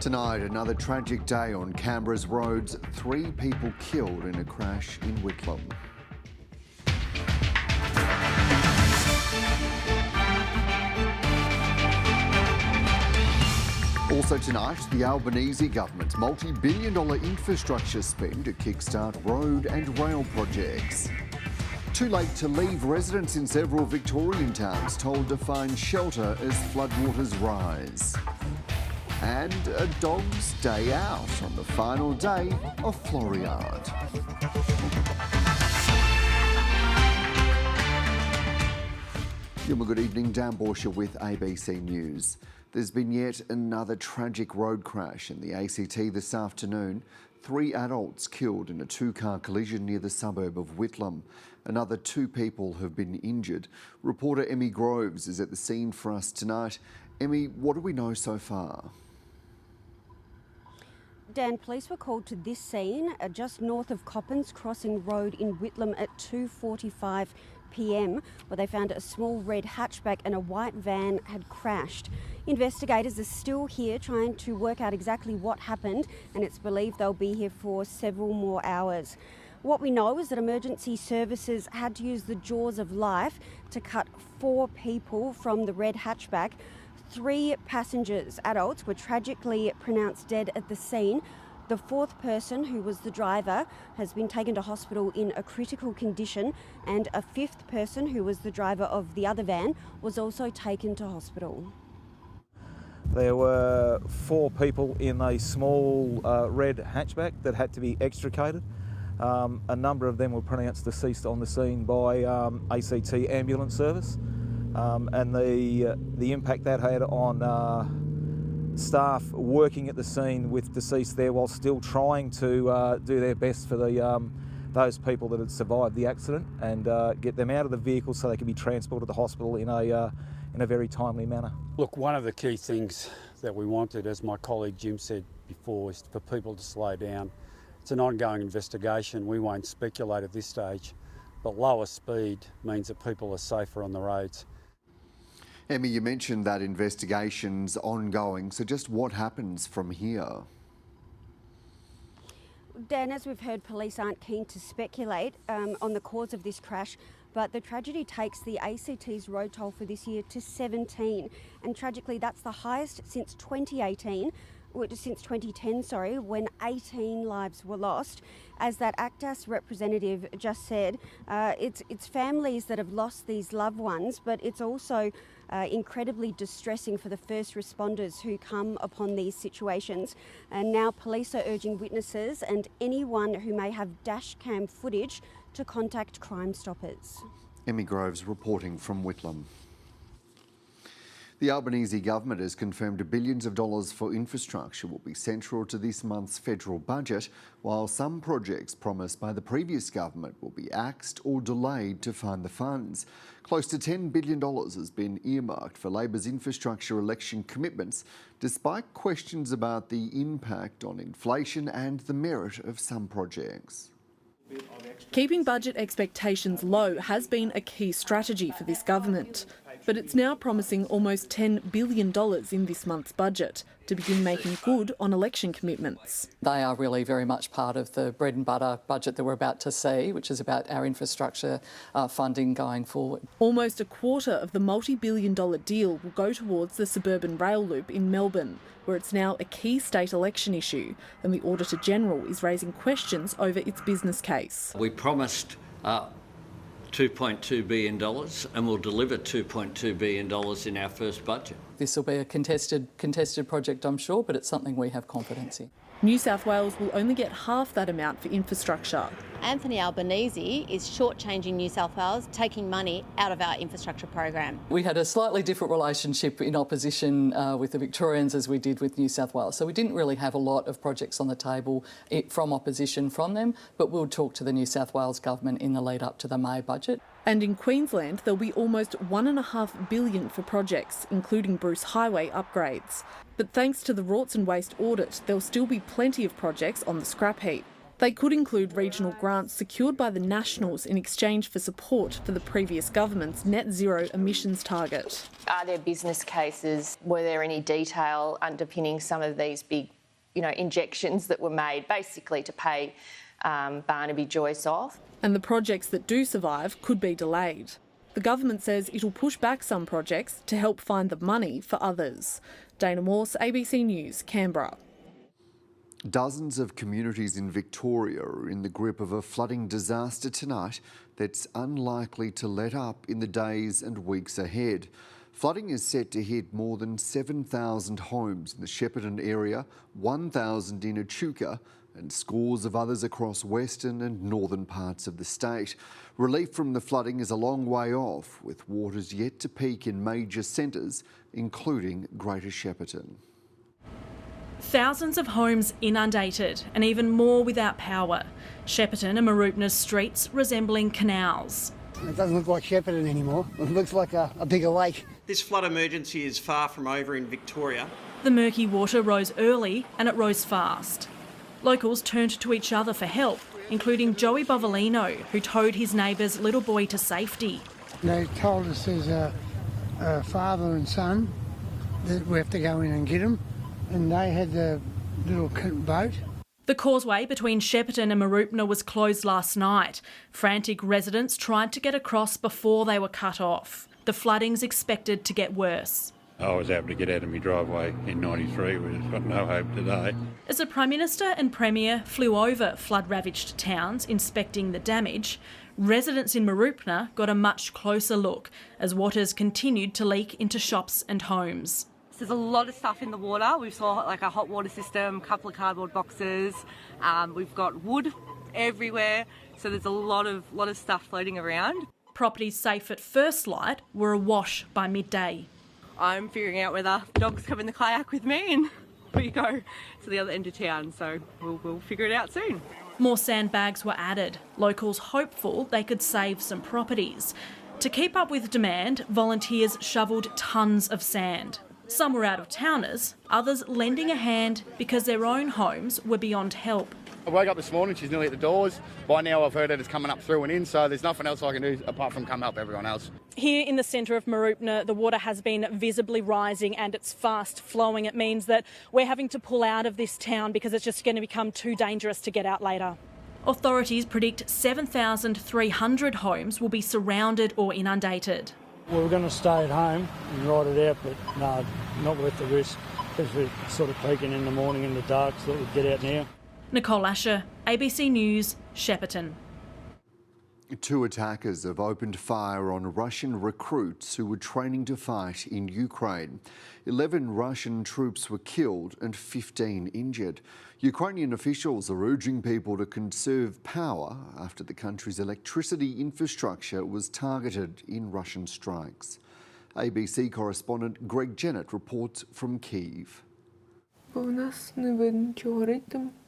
Tonight, another tragic day on Canberra's roads. 3 people killed in a crash in Whitlam. Also tonight, the Albanese government's multi-billion-dollar infrastructure spend to kickstart road and rail projects. Too late to leave, residents in several Victorian towns told to find shelter as floodwaters rise. And a dog's day out on the final day of Floriade. Good evening, Dan Borscher with ABC News. There's been yet another tragic road crash in the ACT this afternoon. 3 adults killed in a 2-car collision near the suburb of Whitlam. Another 2 people have been injured. Reporter Emmy Groves is at the scene for us tonight. Emmy, what do we know so far? Dan, police were called to this scene just north of Coppins Crossing Road in Whitlam at 2:45 p.m, where they found a small red hatchback and a white van had crashed. Investigators are still here trying to work out exactly what happened, and it's believed they'll be here for several more hours. What we know is that emergency services had to use the jaws of life to cut 4 people from the red hatchback. 3 passengers, adults, were tragically pronounced dead at the scene. The 4th person, who was the driver, has been taken to hospital in a critical condition, and a 5th person, who was the driver of the other van, was also taken to hospital. There were 4 people in a small red hatchback that had to be extricated. A number of them were pronounced deceased on the scene by ACT ambulance service. And the impact that had on staff working at the scene with deceased there while still trying to do their best for those people that had survived the accident and get them out of the vehicle so they could be transported to the hospital in a very timely manner. Look, one of the key things that we wanted, as my colleague Jim said before, is for people to slow down. It's an ongoing investigation. We won't speculate at this stage, but lower speed means that people are safer on the roads. Emmy, you mentioned that investigation's ongoing, so just what happens from here? Dan, as we've heard, police aren't keen to speculate on the cause of this crash, but the tragedy takes the ACT's road toll for this year to 17, and tragically that's the highest since 2010, when 18 lives were lost. As that ACTAS representative just said, it's families that have lost these loved ones, but it's also incredibly distressing for the first responders who come upon these situations. And now police are urging witnesses and anyone who may have dash cam footage to contact Crime Stoppers. Emmy Groves reporting from Whitlam. The Albanese government has confirmed billions of dollars for infrastructure will be central to this month's federal budget, while some projects promised by the previous government will be axed or delayed to find the funds. Close to $10 billion has been earmarked for Labor's infrastructure election commitments, despite questions about the impact on inflation and the merit of some projects. Keeping budget expectations low has been a key strategy for this government, but it's now promising almost $10 billion in this month's budget to begin making good on election commitments. They are really very much part of the bread and butter budget that we're about to see, which is about our infrastructure funding going forward. Almost a quarter of the multi-billion-dollar deal will go towards the suburban rail loop in Melbourne, where it's now a key state election issue, and the Auditor-General is raising questions over its business case. We promised $2.2 billion and we'll deliver $2.2 billion in our first budget. This will be a contested project, I'm sure, but it's something we have confidence in. New South Wales will only get half that amount for infrastructure. Anthony Albanese is shortchanging New South Wales, taking money out of our infrastructure program. We had a slightly different relationship in opposition with the Victorians as we did with New South Wales. So we didn't really have a lot of projects on the table from opposition from them, but we'll talk to the New South Wales government in the lead up to the May budget. And in Queensland, there'll be almost $1.5 billion for projects, including Bruce Highway upgrades. But thanks to the Rorts and Waste audit, there'll still be plenty of projects on the scrap heap. They could include regional grants secured by the Nationals in exchange for support for the previous government's net zero emissions target. Are there business cases? Were there any detail underpinning some of these big injections that were made basically to pay Barnaby Joyce off. And the projects that do survive could be delayed. The government says it'll push back some projects to help find the money for others. Dana Morse, ABC News, Canberra. Dozens of communities in Victoria are in the grip of a flooding disaster tonight that's unlikely to let up in the days and weeks ahead. Flooding is set to hit more than 7,000 homes in the Shepparton area, 1,000 in Echuca, and scores of others across western and northern parts of the state. Relief from the flooding is a long way off, with waters yet to peak in major centres, including Greater Shepparton. Thousands of homes inundated and even more without power. Shepparton and Mooroopna's streets resembling canals. It doesn't look like Shepparton anymore. It looks like a bigger lake. This flood emergency is far from over in Victoria. The murky water rose early and it rose fast. Locals turned to each other for help, including Joey Bovolino, who towed his neighbour's little boy to safety. They told us there's a father and son that we have to go in and get them, and they had the little boat. The causeway between Shepparton and Mooroopna was closed last night. Frantic residents tried to get across before they were cut off. The flooding's expected to get worse. I was able to get out of my driveway in 93, we've got no hope today. As the Prime Minister and Premier flew over flood-ravaged towns inspecting the damage, residents in Mooroopna got a much closer look as waters continued to leak into shops and homes. There's a lot of stuff in the water. We saw like a hot water system, a couple of cardboard boxes. We've got wood everywhere, so there's a lot of stuff floating around. Properties safe at first light were awash by midday. I'm figuring out whether dogs come in the kayak with me and we go to the other end of town, so we'll figure it out soon. More sandbags were added, locals hopeful they could save some properties. To keep up with demand, volunteers shovelled tons of sand. Some were out-of-towners, others lending a hand because their own homes were beyond help. I woke up this morning, she's nearly at the doors. By now I've heard that it's coming up through and in, so there's nothing else I can do apart from come help everyone else. Here in the centre of Mooroopna, the water has been visibly rising and it's fast flowing. It means that we're having to pull out of this town because it's just going to become too dangerous to get out later. Authorities predict 7,300 homes will be surrounded or inundated. Well, we're going to stay at home and ride it out, but no, not worth the risk, because we're sort of peaking in the morning in the dark, so that we get out now. Nicole Asher, ABC News, Shepparton. 2 attackers have opened fire on Russian recruits who were training to fight in Ukraine. 11 Russian troops were killed and 15 injured. Ukrainian officials are urging people to conserve power after the country's electricity infrastructure was targeted in Russian strikes. ABC correspondent Greg Jennett reports from Kyiv.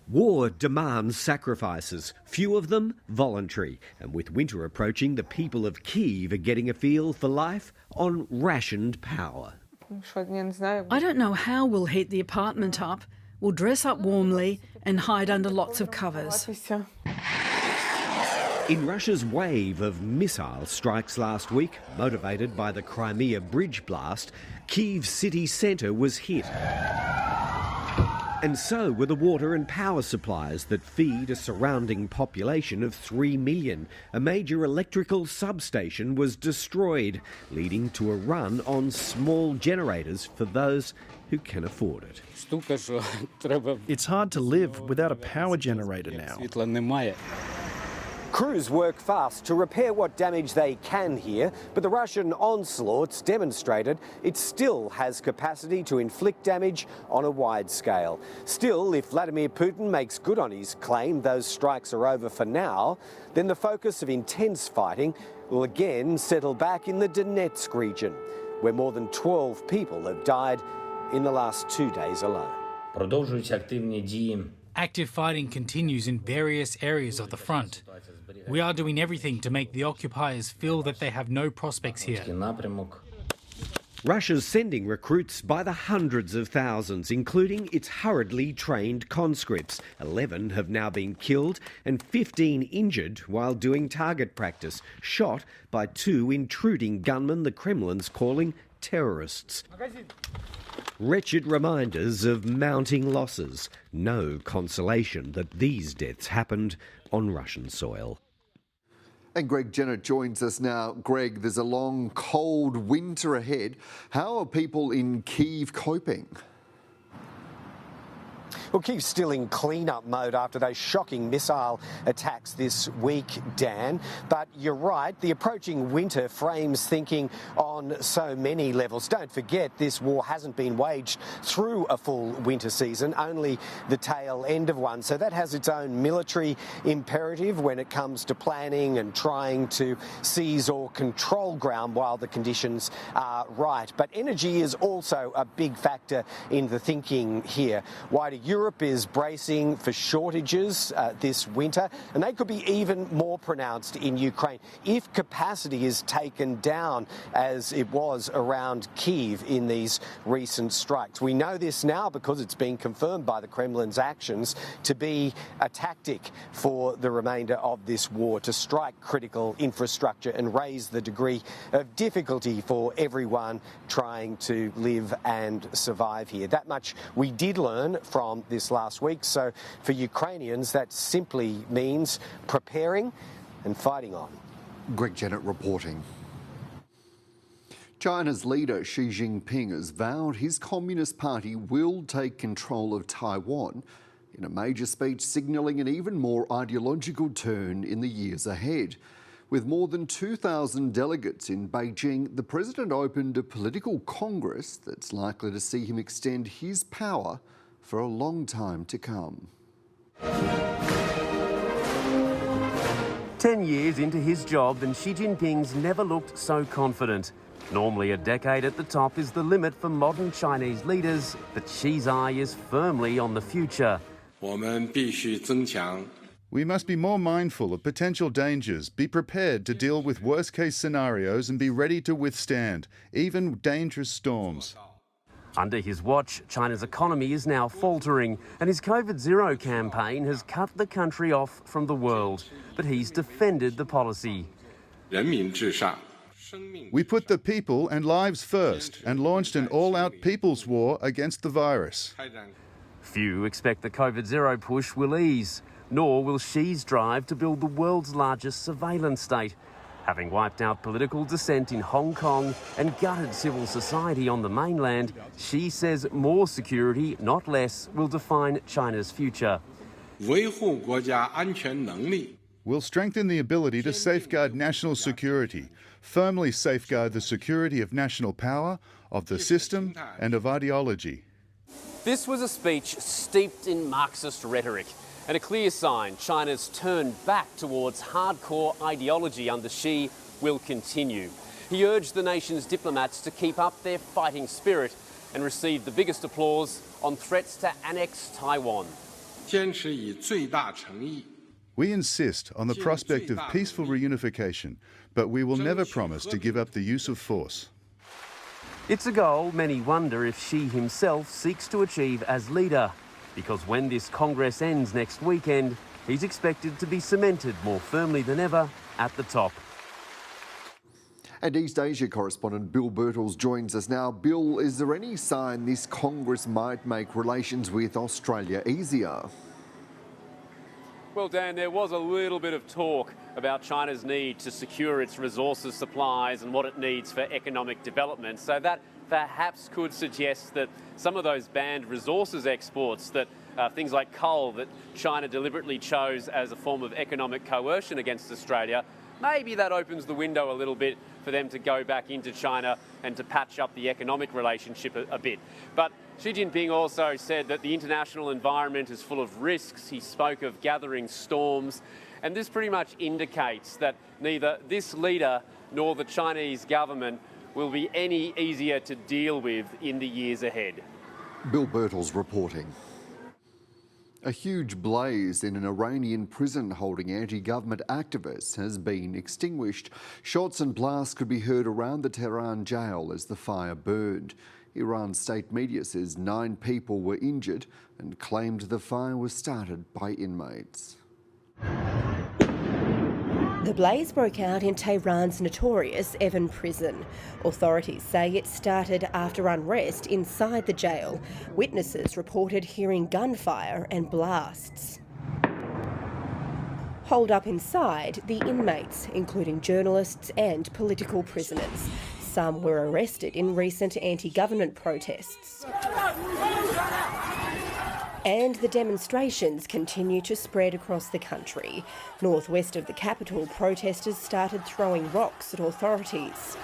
War demands sacrifices, few of them voluntary. And with winter approaching, the people of Kyiv are getting a feel for life on rationed power. I don't know how we'll heat the apartment up. We'll dress up warmly and hide under lots of covers. In Russia's wave of missile strikes last week, motivated by the Crimea bridge blast, Kyiv's city centre was hit. And so were the water and power supplies that feed a surrounding population of 3 million. A major electrical substation was destroyed, leading to a run on small generators for those who can afford it. It's hard to live without a power generator now. Crews work fast to repair what damage they can here, but the Russian onslaughts demonstrated it still has capacity to inflict damage on a wide scale. Still, if Vladimir Putin makes good on his claim those strikes are over for now, then the focus of intense fighting will again settle back in the Donetsk region, where more than 12 people have died in the last 2 days alone. Active fighting continues in various areas of the front. We are doing everything to make the occupiers feel that they have no prospects here. Russia's sending recruits by the hundreds of thousands, including its hurriedly trained conscripts. 11 have now been killed and 15 injured while doing target practice, shot by 2 intruding gunmen the Kremlin's calling terrorists. Wretched reminders of mounting losses. No consolation that these deaths happened on Russian soil. And Greg Jennett joins us now. Greg, there's a long, cold winter ahead. How are people in Kyiv coping? Well, Kyiv's still in clean-up mode after those shocking missile attacks this week, Dan. But you're right, the approaching winter frames thinking on so many levels. Don't forget, this war hasn't been waged through a full winter season, only the tail end of one. So that has its own military imperative when it comes to planning and trying to seize or control ground while the conditions are right. But energy is also a big factor in the thinking here. Wider Europe is bracing for shortages this winter, and they could be even more pronounced in Ukraine if capacity is taken down as it was around Kyiv in these recent strikes. We know this now because it's been confirmed by the Kremlin's actions to be a tactic for the remainder of this war, to strike critical infrastructure and raise the degree of difficulty for everyone trying to live and survive here. That much we did learn from this last week. So for Ukrainians, that simply means preparing and fighting on. Greg Jennett reporting. China's leader Xi Jinping has vowed his Communist Party will take control of Taiwan in a major speech signalling an even more ideological turn in the years ahead. With more than 2,000 delegates in Beijing, the president opened a political congress that's likely to see him extend his power for a long time to come. 10 years into his job and Xi Jinping's never looked so confident. Normally a decade at the top is the limit for modern Chinese leaders, but Xi's eye is firmly on the future. We must be more mindful of potential dangers, be prepared to deal with worst-case scenarios and be ready to withstand, even dangerous storms. Under his watch, China's economy is now faltering, and his COVID-0 campaign has cut the country off from the world. But he's defended the policy. We put the people and lives first and launched an all-out people's war against the virus. Few expect the COVID-0 push will ease, nor will Xi's drive to build the world's largest surveillance state. Having wiped out political dissent in Hong Kong and gutted civil society on the mainland, Xi says more security, not less, will define China's future. We'll strengthen the ability to safeguard national security, firmly safeguard the security of national power, of the system and of ideology. This was a speech steeped in Marxist rhetoric, and a clear sign China's turn back towards hardcore ideology under Xi will continue. He urged the nation's diplomats to keep up their fighting spirit and received the biggest applause on threats to annex Taiwan. We insist on the prospect of peaceful reunification, but we will never promise to give up the use of force. It's a goal many wonder if Xi himself seeks to achieve as leader, because when this Congress ends next weekend, he's expected to be cemented more firmly than ever at the top. And East Asia correspondent Bill Birtles joins us now. Bill, is there any sign this Congress might make relations with Australia easier? Well, Dan, there was a little bit of talk about China's need to secure its resources supplies and what it needs for economic development. So that perhaps could suggest that some of those banned resources exports, that things like coal that China deliberately chose as a form of economic coercion against Australia, maybe that opens the window a little bit for them to go back into China and to patch up the economic relationship a bit. But Xi Jinping also said that the international environment is full of risks. He spoke of gathering storms, and this pretty much indicates that neither this leader nor the Chinese government will be any easier to deal with in the years ahead. Bill Birtles reporting. A huge blaze in an Iranian prison holding anti-government activists has been extinguished. Shots and blasts could be heard around the Tehran jail as the fire burned. Iran's state media says 9 people were injured and claimed the fire was started by inmates. The The blaze broke out in Tehran's notorious Evin prison. Authorities say it started after unrest inside the jail. Witnesses reported hearing gunfire and blasts. Holed up inside, the inmates, including journalists and political prisoners. Some were arrested in recent anti-government protests. And the demonstrations continue to spread across the country. Northwest of the capital, protesters started throwing rocks at authorities.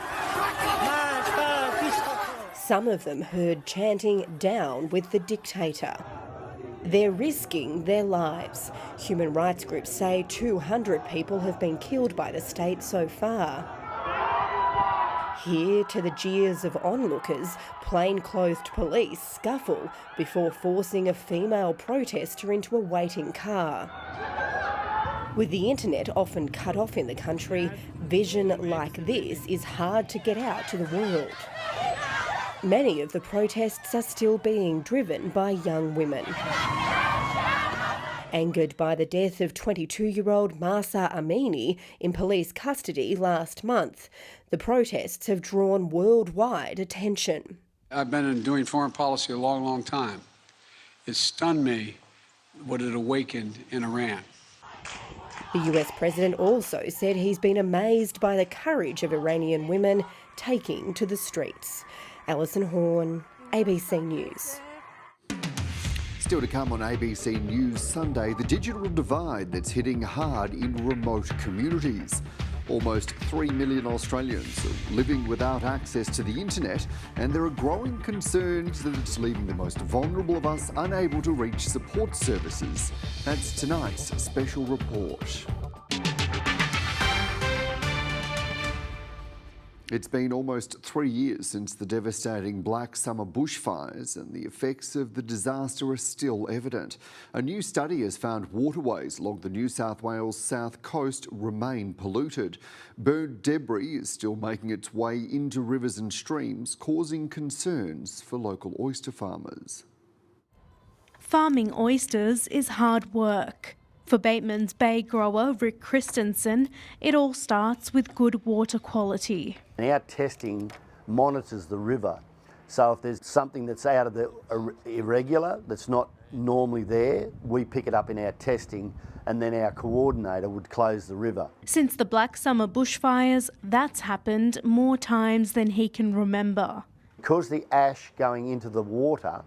Some of them heard chanting "Down with the dictator." They're risking their lives. Human rights groups say 200 people have been killed by the state so far. Here, to the jeers of onlookers, plain-clothed police scuffle before forcing a female protester into a waiting car. With the internet often cut off in the country, vision like this is hard to get out to the world. Many of the protests are still being driven by young women. Angered by the death of 22-year-old Mahsa Amini in police custody last month, the protests have drawn worldwide attention. I've been doing foreign policy a long, long time. It stunned me what it awakened in Iran. The US president also said he's been amazed by the courage of Iranian women taking to the streets. Alison Horn, ABC News. Still to come on ABC News Sunday, the digital divide that's hitting hard in remote communities. Almost 3 million Australians are living without access to the internet, and there are growing concerns that it's leaving the most vulnerable of us unable to reach support services. That's tonight's special report. It's been almost 3 years since the devastating Black Summer bushfires, and the effects of the disaster are still evident. A new study has found waterways along the New South Wales south coast remain polluted. Burnt debris is still making its way into rivers and streams, causing concerns for local oyster farmers. Farming oysters is hard work. For Bateman's Bay grower Rick Christensen, it all starts with good water quality. Our testing monitors the river, so if there's something that's out of the irregular, that's not normally there, we pick it up in our testing, and then our coordinator would close the river. Since the Black Summer bushfires, that's happened more times than he can remember. Because the ash going into the water,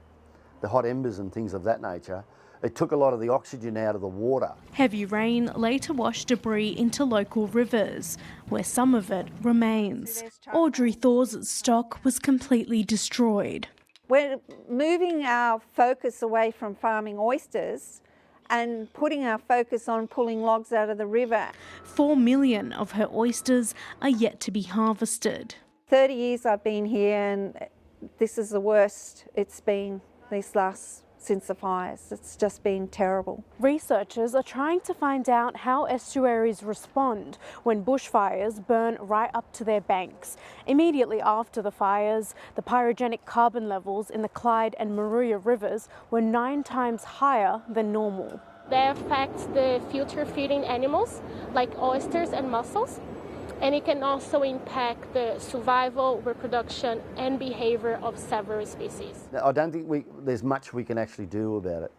the hot embers and things of that nature, it took a lot of the oxygen out of the water. Heavy rain later washed debris into local rivers, where some of it remains. Audrey Thor's stock was completely destroyed. We're moving our focus away from farming oysters and putting our focus on pulling logs out of the river. 4 million of her oysters are yet to be harvested. 30 years I've been here, and this is the worst it's been since the fires. It's just been terrible. Researchers are trying to find out how estuaries respond when bushfires burn right up to their banks. Immediately after the fires, the pyrogenic carbon levels in the Clyde and Maruya rivers were 9 times higher than normal. They affect the filter feeding animals like oysters and mussels, and it can also impact the survival, reproduction and behaviour of several species. I don't think there's much we can actually do about it.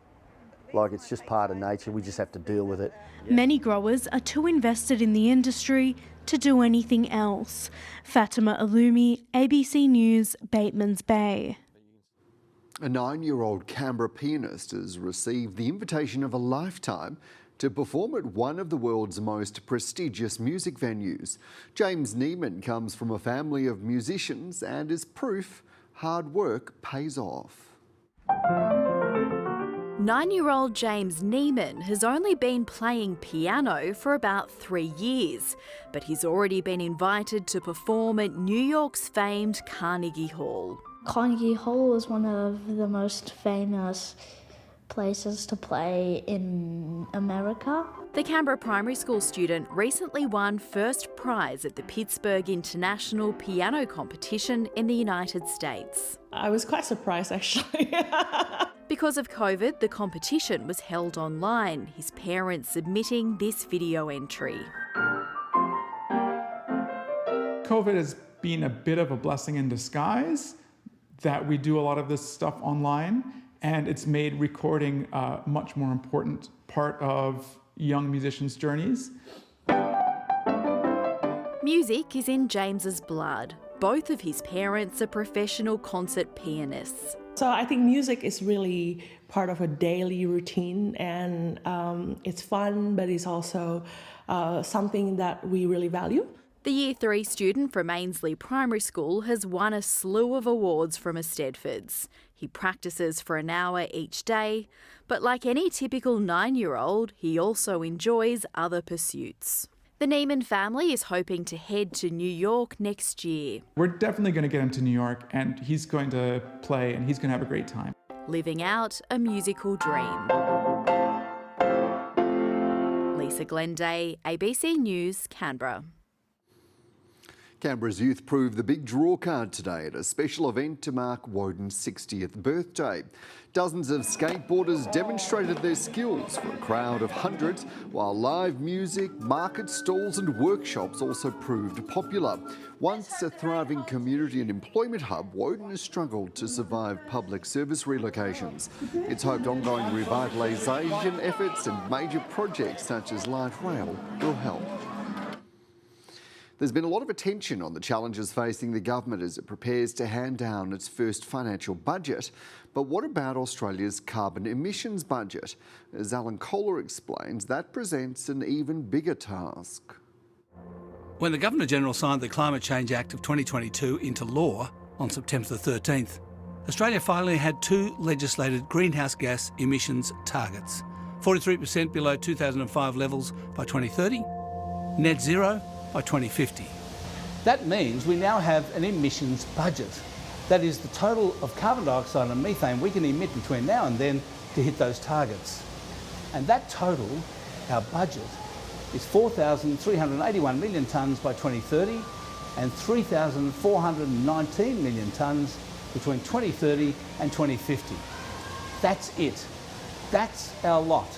Like, it's just part of nature, we just have to deal with it. Many growers are too invested in the industry to do anything else. Fatima Alumi, ABC News, Bateman's Bay. A 9-year-old Canberra pianist has received the invitation of a lifetime to perform at one of the world's most prestigious music venues. James Neiman comes from a family of musicians and is proof hard work pays off. 9-year-old James Neiman has only been playing piano for about 3 years, but he's already been invited to perform at New York's famed Carnegie Hall. Carnegie Hall is one of the most famous places to play in America. The Canberra primary school student recently won first prize at the Pittsburgh International Piano Competition in the United States. I was quite surprised, actually. Because of COVID, the competition was held online, his parents submitting this video entry. COVID has been a bit of a blessing in disguise that we do a lot of this stuff online, and it's made recording a much more important part of young musicians' journeys. Music is in James's blood. Both of his parents are professional concert pianists. So I think music is really part of a daily routine, and it's fun, but it's also something that we really value. The Year 3 student from Ainsley Primary School has won a slew of awards from Eisteddfods. He practices for an hour each day, but like any typical 9-year-old, he also enjoys other pursuits. The Neiman family is hoping to head to New York next year. We're definitely going to get him to New York, and he's going to play and he's going to have a great time. Living out a musical dream. Lisa Glenday, ABC News, Canberra. Canberra's youth proved the big draw card today at a special event to mark Woden's 60th birthday. Dozens of skateboarders demonstrated their skills for a crowd of hundreds, while live music, market stalls and workshops also proved popular. Once a thriving community and employment hub, Woden has struggled to survive public service relocations. It's hoped ongoing revitalisation efforts and major projects such as light rail will help. There's been a lot of attention on the challenges facing the government as it prepares to hand down its first financial budget. But what about Australia's carbon emissions budget? As Alan Kohler explains, that presents an even bigger task. When the Governor-General signed the Climate Change Act of 2022 into law on September the 13th, Australia finally had 2 legislated greenhouse gas emissions targets: 43% below 2005 levels by 2030, net zero by 2050. That means we now have an emissions budget. That is the total of carbon dioxide and methane we can emit between now and then to hit those targets. And that total, our budget, is 4,381 million tonnes by 2030 and 3,419 million tonnes between 2030 and 2050. That's it. That's our lot.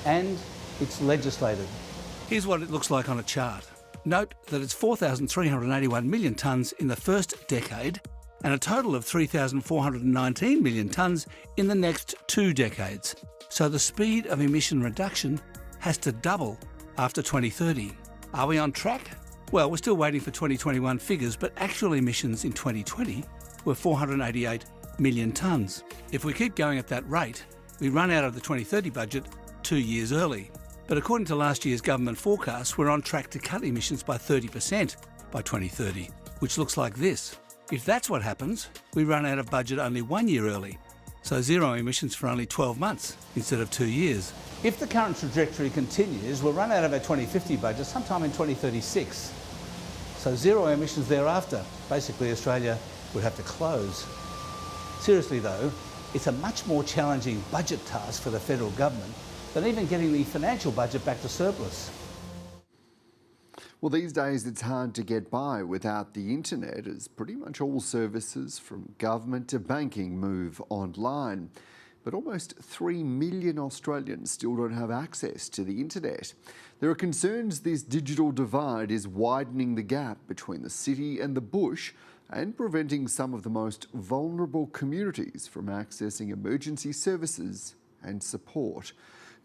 And it's legislated. Here's what it looks like on a chart. Note that it's 4,381 million tonnes in the first decade and a total of 3,419 million tonnes in the next 2 decades. So the speed of emission reduction has to double after 2030. Are we on track? Well, we're still waiting for 2021 figures, but actual emissions in 2020 were 488 million tonnes. If we keep going at that rate, we run out of the 2030 budget 2 years early. But according to last year's government forecasts, we're on track to cut emissions by 30% by 2030, which looks like this. If that's what happens, we run out of budget only 1 year early, so zero emissions for only 12 months instead of 2 years. If the current trajectory continues, we'll run out of our 2050 budget sometime in 2036. So zero emissions thereafter. Basically, Australia would have to close. Seriously though, it's a much more challenging budget task for the federal government than even getting the financial budget back to surplus. Well, these days it's hard to get by without the internet, as pretty much all services from government to banking move online. But almost 3 million Australians still don't have access to the internet. There are concerns this digital divide is widening the gap between the city and the bush and preventing some of the most vulnerable communities from accessing emergency services and support.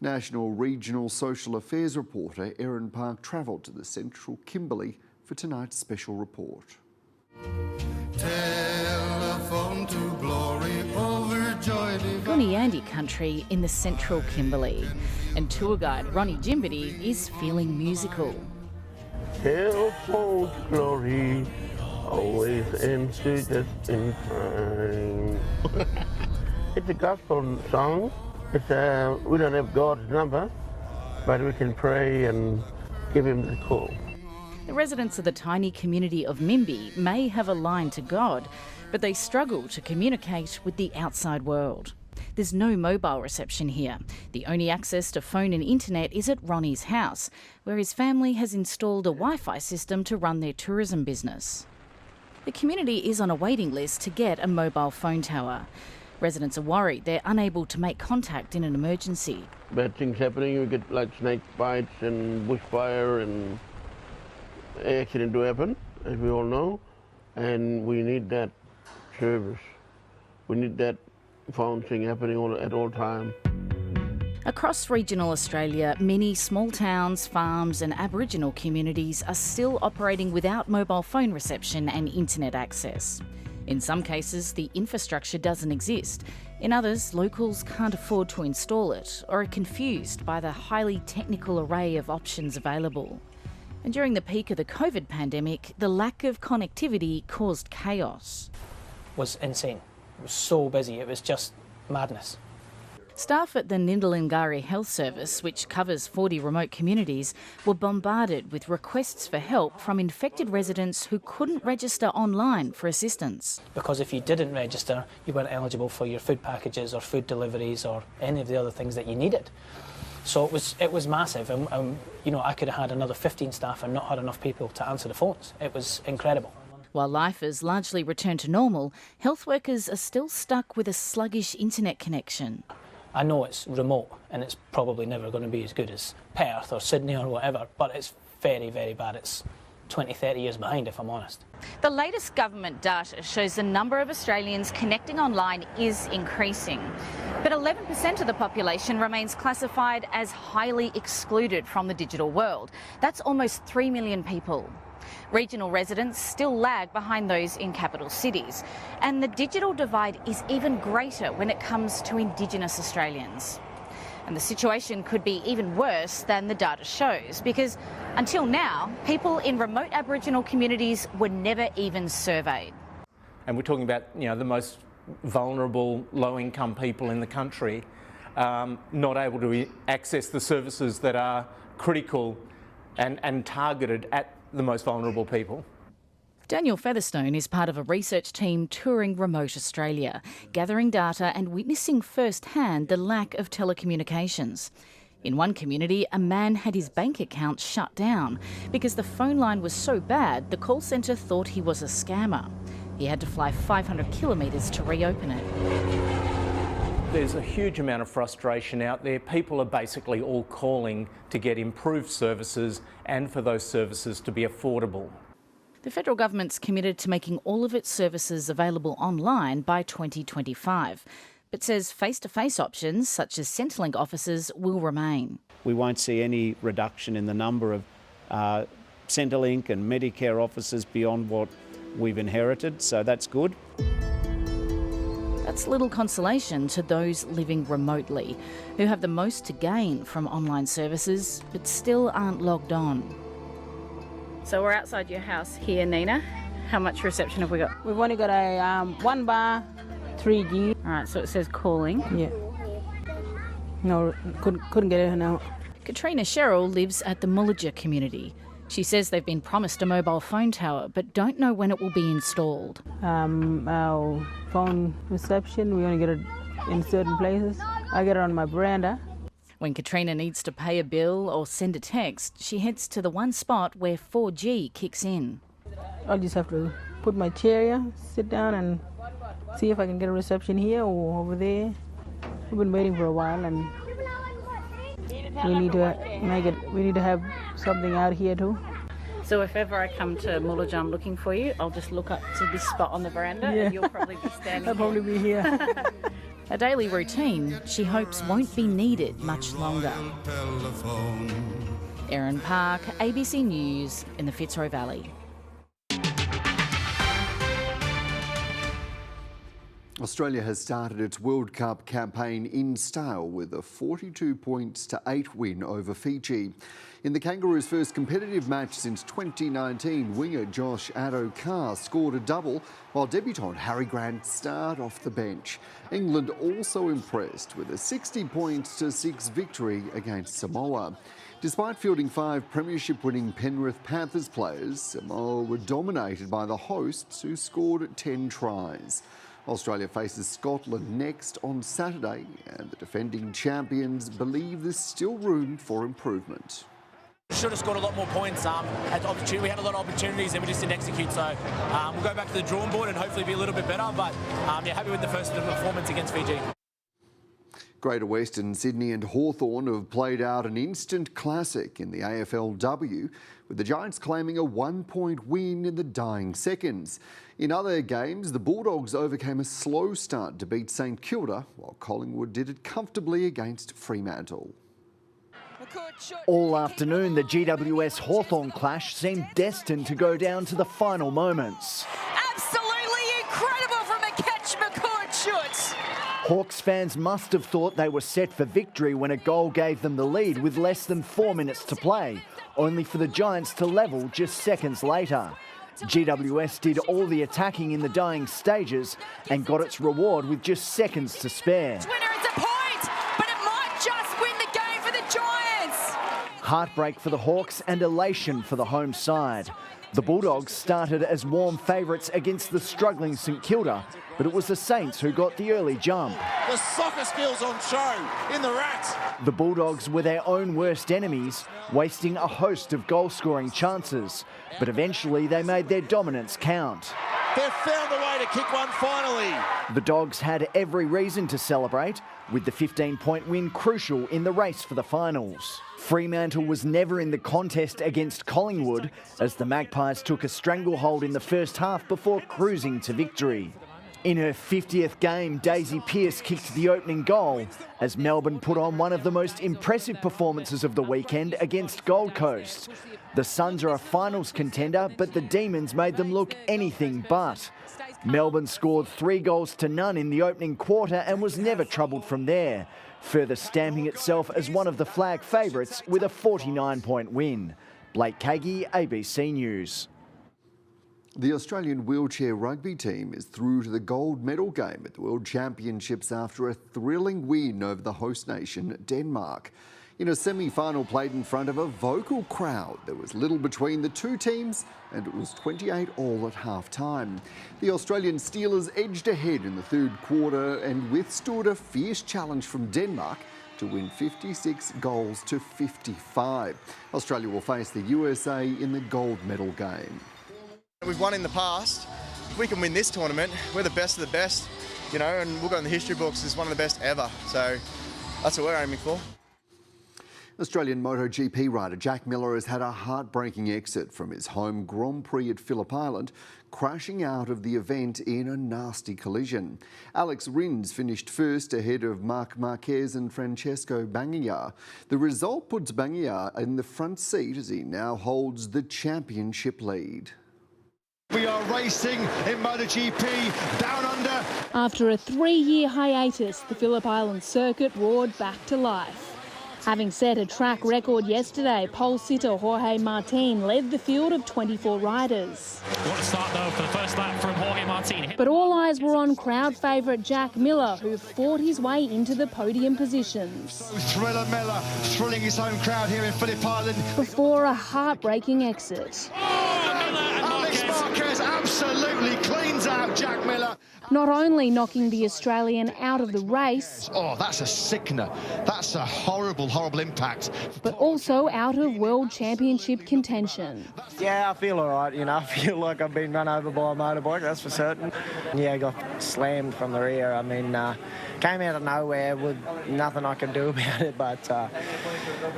National Regional Social Affairs reporter Erin Park travelled to the central Kimberley for tonight's special report. Telephone to glory, overjoyed. Gooniyandi country in the central Kimberley, and tour guide Ronnie Jimbity is feeling musical. Telephone to glory, always enter just in time. It's a gospel song. We don't have God's number, but we can pray and give him the call. The residents of the tiny community of Mimby may have a line to God, but they struggle to communicate with the outside world. There's no mobile reception here. The only access to phone and internet is at Ronnie's house, where his family has installed a Wi-Fi system to run their tourism business. The community is on a waiting list to get a mobile phone tower. Residents are worried they're unable to make contact in an emergency. Bad things happening, we get like snake bites and bushfire and accident to happen. as we all know, and we need that service. We need that phone thing happening at all times. Across regional Australia, many small towns, farms and Aboriginal communities are still operating without mobile phone reception and internet access. In some cases, the infrastructure doesn't exist. In others, locals can't afford to install it or are confused by the highly technical array of options available. And during the peak of the COVID pandemic, the lack of connectivity caused chaos. It was insane. It was so busy, it was just madness. Staff at the Nindalingari Health Service, which covers 40 remote communities, were bombarded with requests for help from infected residents who couldn't register online for assistance. Because if you didn't register, you weren't eligible for your food packages or food deliveries or any of the other things that you needed. So it was massive, and you know, I could have had another 15 staff and not had enough people to answer the phones. It was incredible. While life has largely returned to normal, health workers are still stuck with a sluggish internet connection. I know it's remote and it's probably never going to be as good as Perth or Sydney or whatever, but it's very, very bad. It's 20, 30 years behind, if I'm honest. The latest government data shows the number of Australians connecting online is increasing. But 11% of the population remains classified as highly excluded from the digital world. That's almost 3 million people. Regional residents still lag behind those in capital cities, and the digital divide is even greater when it comes to Indigenous Australians. And the situation could be even worse than the data shows, because until now, people in remote Aboriginal communities were never even surveyed. And we're talking about, you know, the most vulnerable, low-income people in the country, not able to access the services that are critical and targeted at the most vulnerable people. Daniel Featherstone is part of a research team touring remote Australia, gathering data and witnessing firsthand the lack of telecommunications. In one community, a man had his bank account shut down because the phone line was so bad the call centre thought he was a scammer. He had to fly 500 kilometres to reopen it. There's a huge amount of frustration out there. People are basically all calling to get improved services and for those services to be affordable. The federal government's committed to making all of its services available online by 2025, but says face-to-face options such as Centrelink offices will remain. We won't see any reduction in the number of Centrelink and Medicare offices beyond what we've inherited, so that's good. That's little consolation to those living remotely, who have the most to gain from online services, but still aren't logged on. So we're outside your house here, Nina. How much reception have we got? We've only got a 1 bar, 3G. All right, so it says calling. Yeah. No, couldn't get it now. Katrina Sherrill lives at the Mullager community. She says they've been promised a mobile phone tower, but don't know when it will be installed. Our phone reception, we only get it in certain places. I get it on my veranda. When Katrina needs to pay a bill or send a text, she heads to the one spot where 4G kicks in. I'll just have to put my chair here, sit down and see if I can get a reception here or over there. We've been waiting for a while and we need to have something out here too. So if ever I come to Mullager, I'm looking for you, I'll just look up to this spot on the veranda and you'll probably be standing I'll probably be here. A daily routine she hopes won't be needed much longer. Erin Park, ABC News in the Fitzroy Valley. Australia has started its World Cup campaign in style with a 42-8 win over Fiji. In the Kangaroos' first competitive match since 2019, winger Josh Addo-Carr scored a double, while debutant Harry Grant starred off the bench. England also impressed with a 60-6 victory against Samoa. Despite fielding 5 premiership-winning Penrith Panthers players, Samoa were dominated by the hosts, who scored 10 tries. Australia faces Scotland next on Saturday, and the defending champions believe there's still room for improvement. Should have scored a lot more points. We had a lot of opportunities and we just didn't execute. So we'll go back to the drawing board and hopefully be a little bit better. But happy with the first performance against Fiji. Greater Western Sydney and Hawthorn have played out an instant classic in the AFLW, with the Giants claiming a 1-point win in the dying seconds. In other games, the Bulldogs overcame a slow start to beat St Kilda, while Collingwood did it comfortably against Fremantle. All afternoon, the GWS Hawthorn clash seemed destined to go down to the final moments. Absolutely incredible from a catch McCourt shoots. Hawks fans must have thought they were set for victory when a goal gave them the lead with less than 4 minutes to play, only for the Giants to level just seconds later. GWS did all the attacking in the dying stages and got its reward with just seconds to spare. Heartbreak for the Hawks and elation for the home side. The Bulldogs started as warm favourites against the struggling St Kilda, but it was the Saints who got the early jump. The soccer skills on show in the Rats. The Bulldogs were their own worst enemies, wasting a host of goal-scoring chances, but eventually they made their dominance count. They've found a way to kick one finally. The Dogs had every reason to celebrate, with the 15-point win crucial in the race for the finals. Fremantle was never in the contest against Collingwood, as the Magpies took a stranglehold in the first half before cruising to victory. In her 50th game, Daisy Pearce kicked the opening goal, as Melbourne put on one of the most impressive performances of the weekend against Gold Coast. The Suns are a finals contender, but the Demons made them look anything but. Melbourne scored 3 goals to none in the opening quarter and was never troubled from there, further stamping itself as one of the flag favourites with a 49-point win. Blake Kagi, ABC News. The Australian wheelchair rugby team is through to the gold medal game at the World Championships after a thrilling win over the host nation, Denmark. In a semi-final played in front of a vocal crowd, there was little between the two teams and it was 28-all at half-time. The Australian Steelers edged ahead in the third quarter and withstood a fierce challenge from Denmark to win 56 goals to 55. Australia will face the USA in the gold medal game. We've won in the past. If we can win this tournament, we're the best of the best, you know, and we'll go in the history books as one of the best ever. So that's what we're aiming for. Australian MotoGP rider Jack Miller has had a heartbreaking exit from his home Grand Prix at Phillip Island, crashing out of the event in a nasty collision. Alex Rins finished first ahead of Marc Marquez and Francesco Bagnaia. The result puts Bagnaia in the front seat as he now holds the championship lead. We are racing in MotoGP down under. After a 3-year hiatus, the Phillip Island circuit roared back to life. Having set a track record yesterday, pole sitter Jorge Martin led the field of 24 riders. What a start though for the first lap from Jorge Martin. But all eyes were on crowd favourite Jack Miller, who fought his way into the podium positions. Thriller Miller thrilling his home crowd here in Phillip Island. Before a heartbreaking exit. Alex Marquez absolutely cleans out Jack Miller. Not only knocking the Australian out of the race. Oh, that's a sickener. That's a horrible, horrible impact. But also out of World Championship contention. Yeah, I feel all right, you know. I feel like I've been run over by a motorbike, that's for certain. Yeah, I got slammed from the rear. I mean, came out of nowhere with nothing I could do about it, but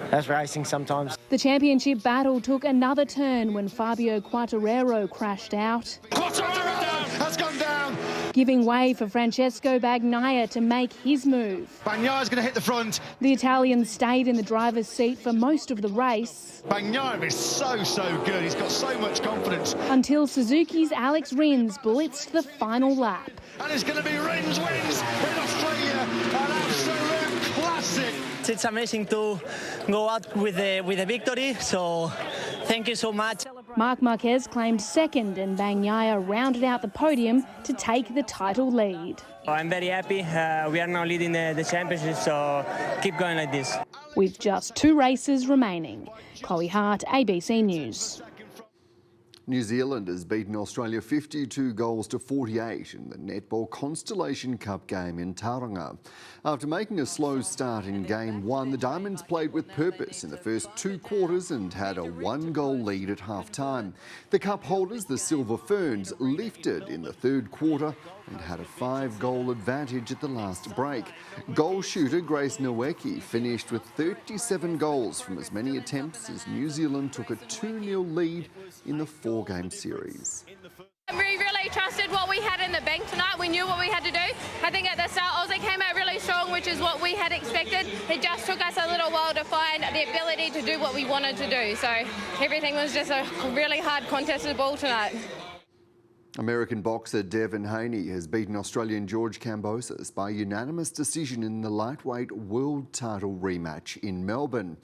that's racing sometimes. The championship battle took another turn when Fabio Quartararo crashed out. Quartararo has gone down. Giving way for Francesco Bagnaia to make his move. Bagnaia's going to hit the front. The Italian stayed in the driver's seat for most of the race. Bagnaia is so good. He's got so much confidence. Until Suzuki's Alex Rins blitzed the final lap. And it's going to be Rins wins in Australia. An absolute classic. It's amazing to go out with a victory, so thank you so much. Marc Marquez claimed second and Bagnaia rounded out the podium to take the title lead. I'm very happy. We are now leading the championship, so keep going like this. With just 2 races remaining. Chloe Hart, ABC News. New Zealand has beaten Australia 52 goals to 48 in the Netball Constellation Cup game in Tauranga. After making a slow start in Game 1, the Diamonds played with purpose in the first 2 quarters and had a 1-goal lead at half-time. The cup holders, the Silver Ferns, lifted in the 3rd quarter and had a 5-goal advantage at the last break. Goal shooter Grace Nowicki finished with 37 goals from as many attempts as New Zealand took a 2-0 lead in the 4-game series. We really trusted what we had in the bank tonight. We knew what we had to do. I think at the start, Aussie came out really strong, which is what we had expected. It just took us a little while to find the ability to do what we wanted to do. So everything was just a really hard contested ball tonight. American boxer Devin Haney has beaten Australian George Kambosos by unanimous decision in the lightweight world title rematch in Melbourne.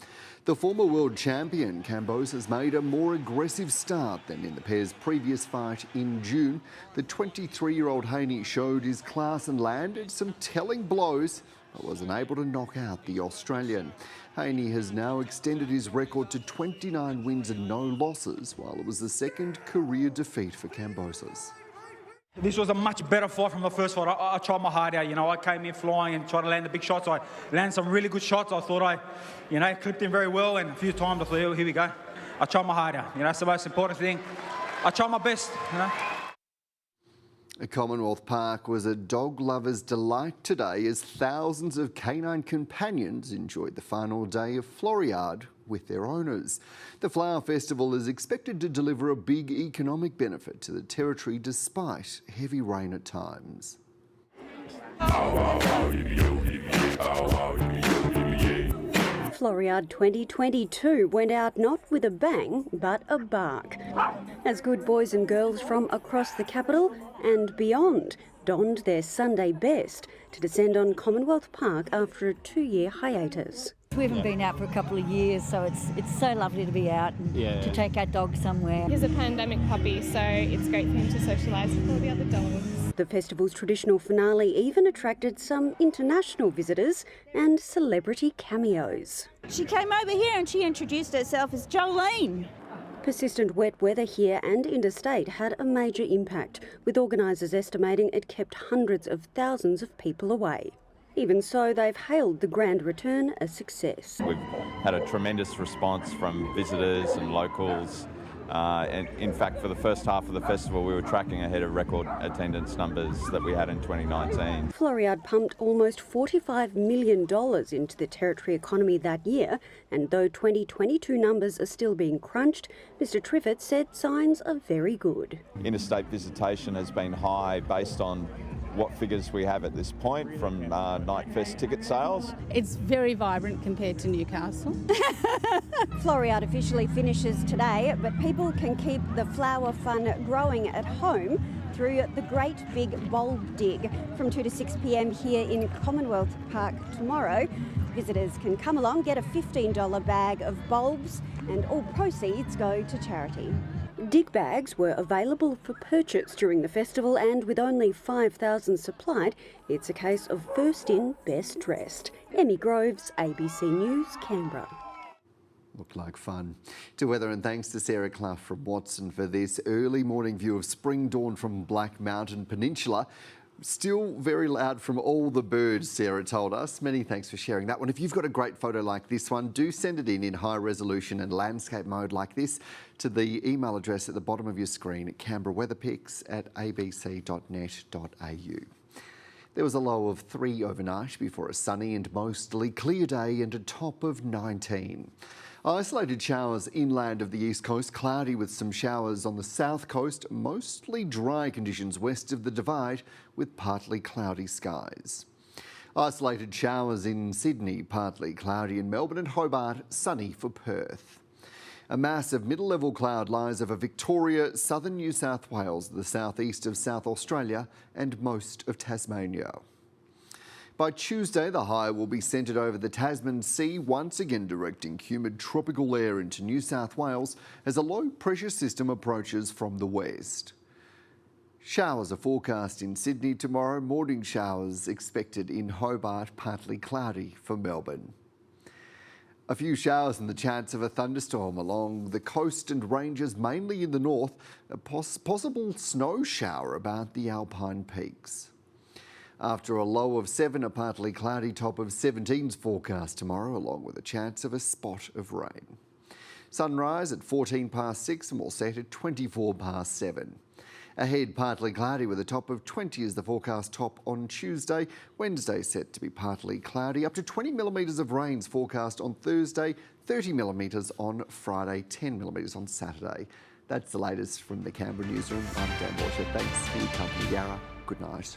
The former world champion Kambosos made a more aggressive start than in the pair's previous fight in June. The 23-year-old Haney showed his class and landed some telling blows, but was unable to knock out the Australian. Haney has now extended his record to 29 wins and no losses, while it was the 2nd career defeat for Kambosos. This was a much better fight from the first fight. I tried my heart out, I came in flying and tried to land the big shots. I landed some really good shots. I thought I, clipped him very well, and a few times I thought, here we go. I tried my heart out, that's the most important thing. I tried my best, Commonwealth Park was a dog lover's delight today as thousands of canine companions enjoyed the final day of Floriade with their owners. The Flower Festival is expected to deliver a big economic benefit to the Territory despite heavy rain at times. Floriade 2022 went out not with a bang, but a bark, as good boys and girls from across the capital and beyond donned their Sunday best to descend on Commonwealth Park after a 2-year hiatus. We haven't been out for a couple of years, so it's so lovely to be out and to take our dog somewhere. He's a pandemic puppy, so it's great for him to socialise with all the other dogs. The festival's traditional finale even attracted some international visitors and celebrity cameos. She came over here and she introduced herself as Jolene. Persistent wet weather here and interstate had a major impact, with organisers estimating it kept hundreds of thousands of people away. Even so, they've hailed the grand return a success. We've had a tremendous response from visitors and locals. And in fact, for the first half of the festival, we were tracking ahead of record attendance numbers that we had in 2019. Floriade pumped almost $45 million into the Territory economy that year, and though 2022 numbers are still being crunched, Mr Triffitt said signs are very good. Interstate visitation has been high based on what figures we have at this point from Nightfest ticket sales. It's very vibrant compared to Newcastle. Floriade officially finishes today, but people can keep the flower fun growing at home through the Great Big Bulb Dig from 2 to 6 p.m. here in Commonwealth Park tomorrow. Visitors can come along, get a $15 bag of bulbs, and all proceeds go to charity. Dig bags were available for purchase during the festival, and with only 5,000 supplied, it's a case of first in, best dressed. Emmy Groves, ABC News, Canberra. Looked like fun. To weather, and thanks to Sarah Clough from Watson for this early morning view of spring dawn from Black Mountain Peninsula. Still very loud from all the birds, Sarah told us. Many thanks for sharing that one. If you've got a great photo like this one, do send it in high resolution and landscape mode like this to the email address at the bottom of your screen at canberraweatherpics@abc.net.au. There was a low of 3 overnight before a sunny and mostly clear day and a top of 19. Isolated showers inland of the east coast, cloudy with some showers on the south coast, mostly dry conditions west of the Divide with partly cloudy skies. Isolated showers in Sydney, partly cloudy in Melbourne, and Hobart, sunny for Perth. A mass of middle-level cloud lies over Victoria, southern New South Wales, the southeast of South Australia and most of Tasmania. By Tuesday, the high will be centred over the Tasman Sea, once again directing humid tropical air into New South Wales as a low-pressure system approaches from the west. Showers are forecast in Sydney tomorrow, morning showers expected in Hobart, partly cloudy for Melbourne. A few showers and the chance of a thunderstorm along the coast and ranges, mainly in the north. A possible snow shower about the Alpine peaks. After a low of 7, a partly cloudy top of 17's forecast tomorrow, along with a chance of a spot of rain. Sunrise at 14 past 6 and will set at 24 past 7. Ahead, partly cloudy with a top of 20 is the forecast top on Tuesday. Wednesday set to be partly cloudy. Up to 20 millimetres of rains forecast on Thursday, 30 millimetres on Friday, 10 millimetres on Saturday. That's the latest from the Canberra newsroom. I'm Dan Borchert. Thanks for your company, Yarra. Good night.